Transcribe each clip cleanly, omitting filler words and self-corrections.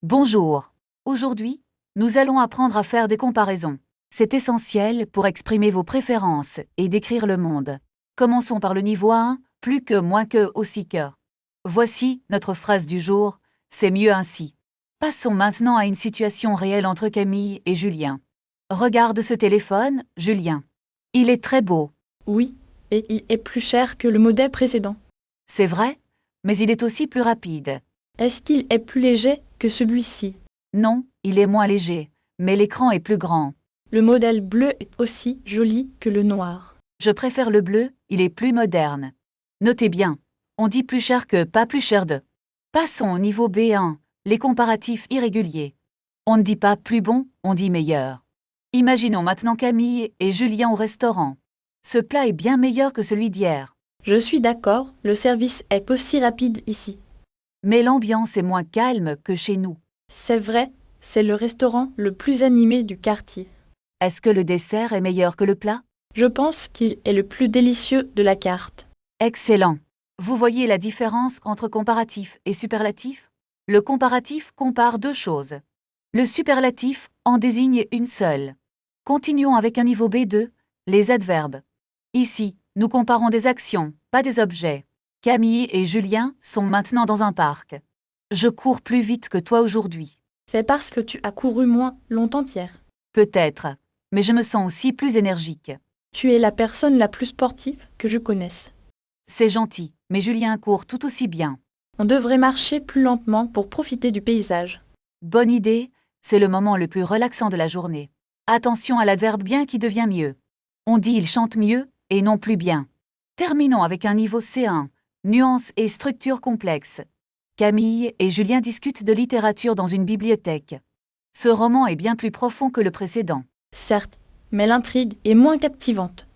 Bonjour. Aujourd'hui, nous allons apprendre à faire des comparaisons. C'est essentiel pour exprimer vos préférences et décrire le monde. Commençons par le niveau 1, plus que, moins que, aussi que. Voici notre phrase du jour, c'est mieux ainsi. Passons maintenant à une situation réelle entre Camille et Julien. Regarde ce téléphone, Julien. Il est très beau. Oui, et il est plus cher que le modèle précédent. C'est vrai, mais il est aussi plus rapide. Est-ce qu'il est plus léger que celui-ci? Non, il est moins léger, mais l'écran est plus grand. Le modèle bleu est aussi joli que le noir. Je préfère le bleu, il est plus moderne. Notez bien, on dit plus cher que pas plus cher de. Passons au niveau B1, les comparatifs irréguliers. On ne dit pas plus bon, on dit meilleur. Imaginons maintenant Camille et Julien au restaurant. Ce plat est bien meilleur que celui d'hier. Je suis d'accord, le service est aussi rapide ici. Mais l'ambiance est moins calme que chez nous. C'est vrai, c'est le restaurant le plus animé du quartier. Est-ce que le dessert est meilleur que le plat? Je pense qu'il est le plus délicieux de la carte. Excellent. Vous voyez la différence entre comparatif et superlatif? Le comparatif compare deux choses. Le superlatif en désigne une seule. Continuons avec un niveau B2, les adverbes. Ici, nous comparons des actions, pas des objets. Camille et Julien sont maintenant dans un parc. Je cours plus vite que toi aujourd'hui. C'est parce que tu as couru moins longtemps hier. Peut-être, mais je me sens aussi plus énergique. Tu es la personne la plus sportive que je connaisse. C'est gentil, mais Julien court tout aussi bien. On devrait marcher plus lentement pour profiter du paysage. Bonne idée, c'est le moment le plus relaxant de la journée. Attention à l'adverbe bien qui devient mieux. On dit il chante mieux et non plus bien. Terminons avec un niveau C1, nuances et structure complexes. Camille et Julien discutent de littérature dans une bibliothèque. Ce roman est bien plus profond que le précédent. Certes, mais l'intrigue est moins captivante.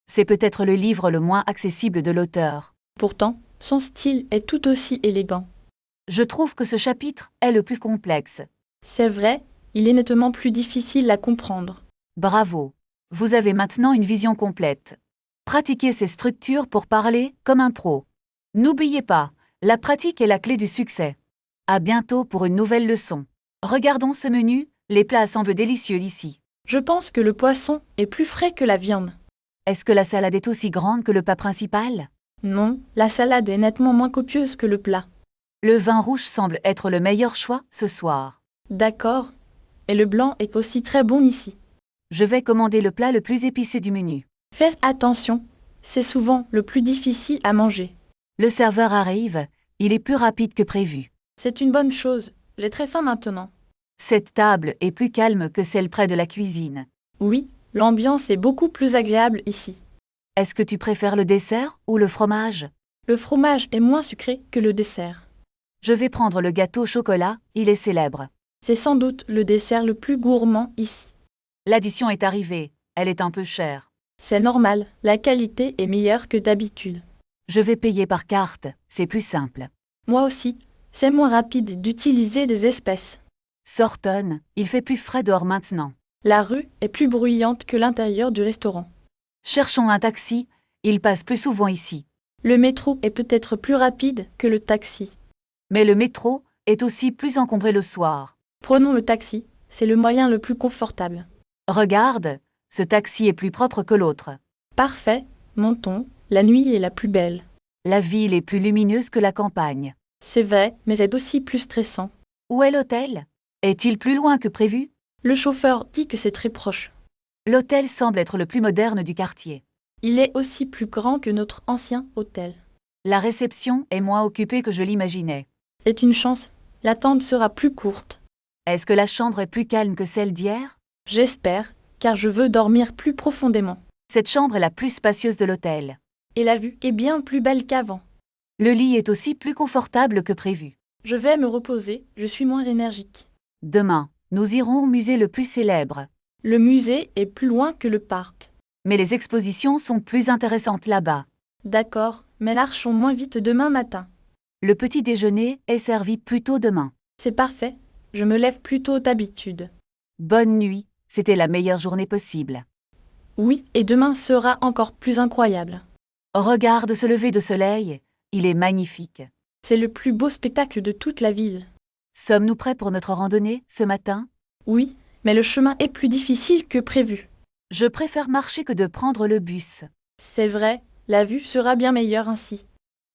C'est peut-être le livre le moins accessible de l'auteur. Pourtant, son style est tout aussi élégant. Je trouve que ce chapitre est le plus complexe. C'est vrai, il est nettement plus difficile à comprendre. Bravo. Vous avez maintenant une vision complète. Pratiquez ces structures pour parler comme un pro. N'oubliez pas, la pratique est la clé du succès. À bientôt pour une nouvelle leçon. Regardons ce menu, les plats semblent délicieux ici. Je pense que le poisson est plus frais que la viande. Est-ce que la salade est aussi grande que le plat principal? Non, la salade est nettement moins copieuse que le plat. Le vin rouge semble être le meilleur choix ce soir. D'accord. Et le blanc est aussi très bon ici. Je vais commander le plat le plus épicé du menu. Faites attention, c'est souvent le plus difficile à manger. Le serveur arrive, il est plus rapide que prévu. C'est une bonne chose, j'ai très faim maintenant. Cette table est plus calme que celle près de la cuisine. Oui, l'ambiance est beaucoup plus agréable ici. Est-ce que tu préfères le dessert ou le fromage? Le fromage est moins sucré que le dessert. Je vais prendre le gâteau au chocolat, il est célèbre. C'est sans doute le dessert le plus gourmand ici. L'addition est arrivée, elle est un peu chère. C'est normal, la qualité est meilleure que d'habitude. Je vais payer par carte, c'est plus simple. Moi aussi, c'est moins rapide d'utiliser des espèces. Sortonne, il fait plus frais dehors maintenant. La rue est plus bruyante que l'intérieur du restaurant. Cherchons un taxi, il passe plus souvent ici. Le métro est peut-être plus rapide que le taxi. Mais le métro est aussi plus encombré le soir. Prenons le taxi, c'est le moyen le plus confortable. Regarde, ce taxi est plus propre que l'autre. Parfait, montons, la nuit est la plus belle. La ville est plus lumineuse que la campagne. C'est vrai, mais c'est aussi plus stressant. Où est l'hôtel? Est-il plus loin que prévu? Le chauffeur dit que c'est très proche. L'hôtel semble être le plus moderne du quartier. Il est aussi plus grand que notre ancien hôtel. La réception est moins occupée que je l'imaginais. C'est une chance, l'attente sera plus courte. Est-ce que la chambre est plus calme que celle d'hier? J'espère, car je veux dormir plus profondément. Cette chambre est la plus spacieuse de l'hôtel. Et la vue est bien plus belle qu'avant. Le lit est aussi plus confortable que prévu. Je vais me reposer, je suis moins énergique. Demain, nous irons au musée le plus célèbre. Le musée est plus loin que le parc. Mais les expositions sont plus intéressantes là-bas. D'accord, mais marchons moins vite demain matin. Le petit déjeuner est servi plus tôt demain. C'est parfait, je me lève plus tôt d'habitude. Bonne nuit, c'était la meilleure journée possible. Oui, et demain sera encore plus incroyable. Regarde ce lever de soleil, il est magnifique. C'est le plus beau spectacle de toute la ville. Sommes-nous prêts pour notre randonnée ce matin? Oui, mais le chemin est plus difficile que prévu. Je préfère marcher que de prendre le bus. C'est vrai, la vue sera bien meilleure ainsi.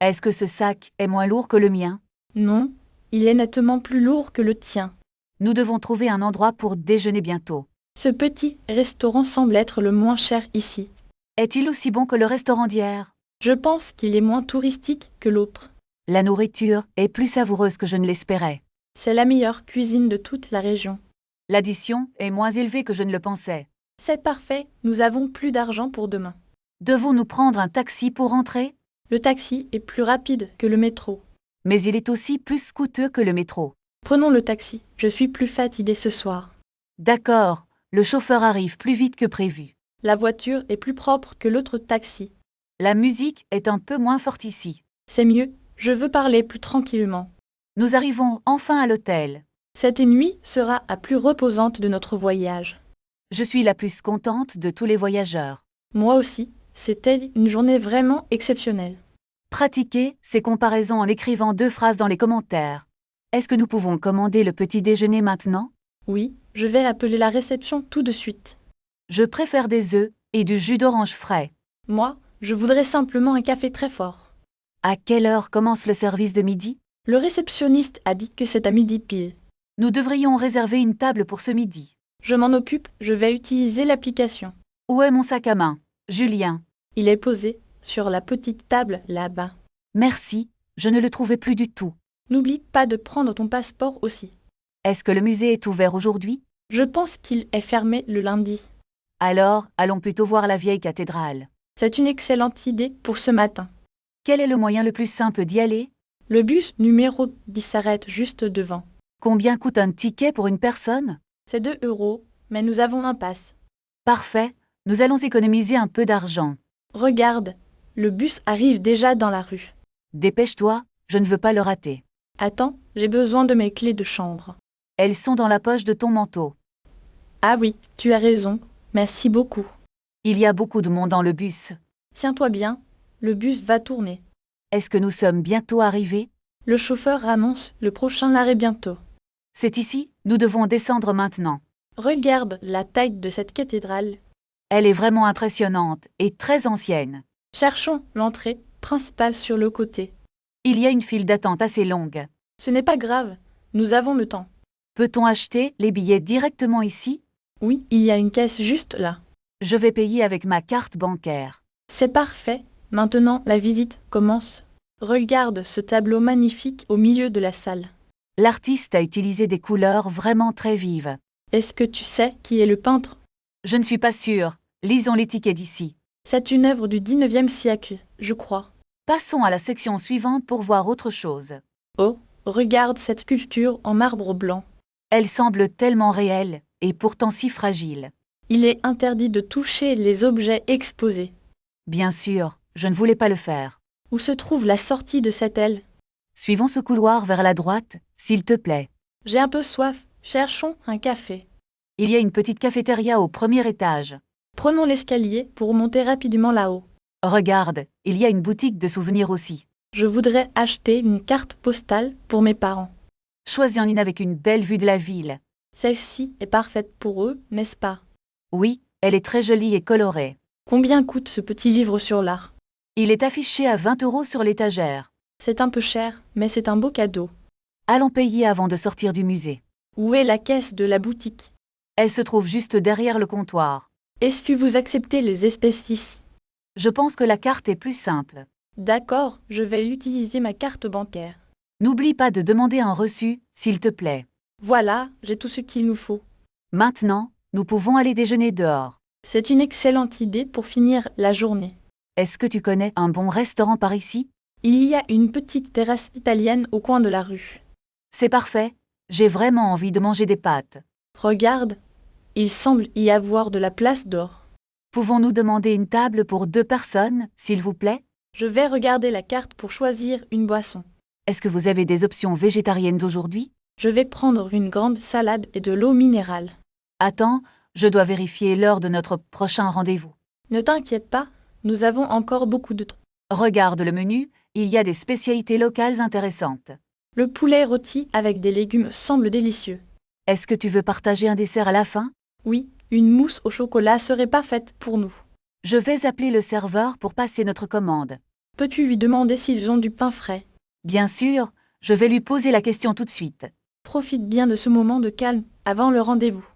Est-ce que ce sac est moins lourd que le mien? Non, il est nettement plus lourd que le tien. Nous devons trouver un endroit pour déjeuner bientôt. Ce petit restaurant semble être le moins cher ici. Est-il aussi bon que le restaurant d'hier? Je pense qu'il est moins touristique que l'autre. La nourriture est plus savoureuse que je ne l'espérais. C'est la meilleure cuisine de toute la région. L'addition est moins élevée que je ne le pensais. C'est parfait, nous avons plus d'argent pour demain. Devons-nous prendre un taxi pour rentrer? Le taxi est plus rapide que le métro. Mais il est aussi plus coûteux que le métro. Prenons le taxi, je suis plus fatiguée ce soir. D'accord, le chauffeur arrive plus vite que prévu. La voiture est plus propre que l'autre taxi. La musique est un peu moins forte ici. C'est mieux, je veux parler plus tranquillement. Nous arrivons enfin à l'hôtel. Cette nuit sera la plus reposante de notre voyage. Je suis la plus contente de tous les voyageurs. Moi aussi, c'était une journée vraiment exceptionnelle. Pratiquez ces comparaisons en écrivant 2 phrases dans les commentaires. Est-ce que nous pouvons commander le petit déjeuner maintenant? Oui, je vais appeler la réception tout de suite. Je préfère des œufs et du jus d'orange frais. Moi, je voudrais simplement un café très fort. À quelle heure commence le service de midi? Le réceptionniste a dit que c'est à midi pile. Nous devrions réserver une table pour ce midi. Je m'en occupe, je vais utiliser l'application. Où est mon sac à main? Julien. Il est posé sur la petite table là-bas. Merci, je ne le trouvais plus du tout. N'oublie pas de prendre ton passeport aussi. Est-ce que le musée est ouvert aujourd'hui? Je pense qu'il est fermé le lundi. Alors, allons plutôt voir la vieille cathédrale. C'est une excellente idée pour ce matin. Quel est le moyen le plus simple d'y aller? Le bus numéro 10 s'arrête juste devant. Combien coûte un ticket pour une personne? C'est 2 euros, mais nous avons un pass. Parfait, nous allons économiser un peu d'argent. Regarde, le bus arrive déjà dans la rue. Dépêche-toi, je ne veux pas le rater. Attends, j'ai besoin de mes clés de chambre. Elles sont dans la poche de ton manteau. Ah oui, tu as raison. Merci beaucoup. Il y a beaucoup de monde dans le bus. Tiens-toi bien, le bus va tourner. Est-ce que nous sommes bientôt arrivés? Le chauffeur annonce le prochain arrêt bientôt. C'est ici, nous devons descendre maintenant. Regarde la taille de cette cathédrale. Elle est vraiment impressionnante et très ancienne. Cherchons l'entrée principale sur le côté. Il y a une file d'attente assez longue. Ce n'est pas grave, nous avons le temps. Peut-on acheter les billets directement ici? Oui, il y a une caisse juste là. Je vais payer avec ma carte bancaire. C'est parfait. Maintenant, la visite commence. Regarde ce tableau magnifique au milieu de la salle. L'artiste a utilisé des couleurs vraiment très vives. Est-ce que tu sais qui est le peintre? Je ne suis pas sûre. Lisons l'étiquette ici. C'est une œuvre du 19e siècle, je crois. Passons à la section suivante pour voir autre chose. Oh, regarde cette sculpture en marbre blanc. Elle semble tellement réelle et pourtant si fragile. Il est interdit de toucher les objets exposés. Bien sûr, je ne voulais pas le faire. Où se trouve la sortie de cette aile? Suivons ce couloir vers la droite, s'il te plaît. J'ai un peu soif. Cherchons un café. Il y a une petite cafétéria au premier étage. Prenons l'escalier pour monter rapidement là-haut. Regarde, il y a une boutique de souvenirs aussi. Je voudrais acheter une carte postale pour mes parents. Choisis-en une avec une belle vue de la ville. Celle-ci est parfaite pour eux, n'est-ce pas? Oui, elle est très jolie et colorée. Combien coûte ce petit livre sur l'art? Il est affiché à 20 € sur l'étagère. C'est un peu cher, mais c'est un beau cadeau. Allons payer avant de sortir du musée. Où est la caisse de la boutique? Elle se trouve juste derrière le comptoir. Est-ce que vous acceptez les espèces ici? Je pense que la carte est plus simple. D'accord, je vais utiliser ma carte bancaire. N'oublie pas de demander un reçu, s'il te plaît. Voilà, j'ai tout ce qu'il nous faut. Maintenant, nous pouvons aller déjeuner dehors. C'est une excellente idée pour finir la journée. Est-ce que tu connais un bon restaurant par ici? Il y a une petite terrasse italienne au coin de la rue. C'est parfait. J'ai vraiment envie de manger des pâtes. Regarde, il semble y avoir de la place d'or. Pouvons-nous demander une table pour 2 personnes, s'il vous plaît? Je vais regarder la carte pour choisir une boisson. Est-ce que vous avez des options végétariennes d'aujourd'hui? Je vais prendre une grande salade et de l'eau minérale. Attends, je dois vérifier l'heure de notre prochain rendez-vous. Ne t'inquiète pas, nous avons encore beaucoup de temps. Regarde le menu, il y a des spécialités locales intéressantes. Le poulet rôti avec des légumes semble délicieux. Est-ce que tu veux partager un dessert à la fin? Oui, une mousse au chocolat serait parfaite pour nous. Je vais appeler le serveur pour passer notre commande. Peux-tu lui demander s'ils ont du pain frais? Bien sûr, je vais lui poser la question tout de suite. Profite bien de ce moment de calme avant le rendez-vous.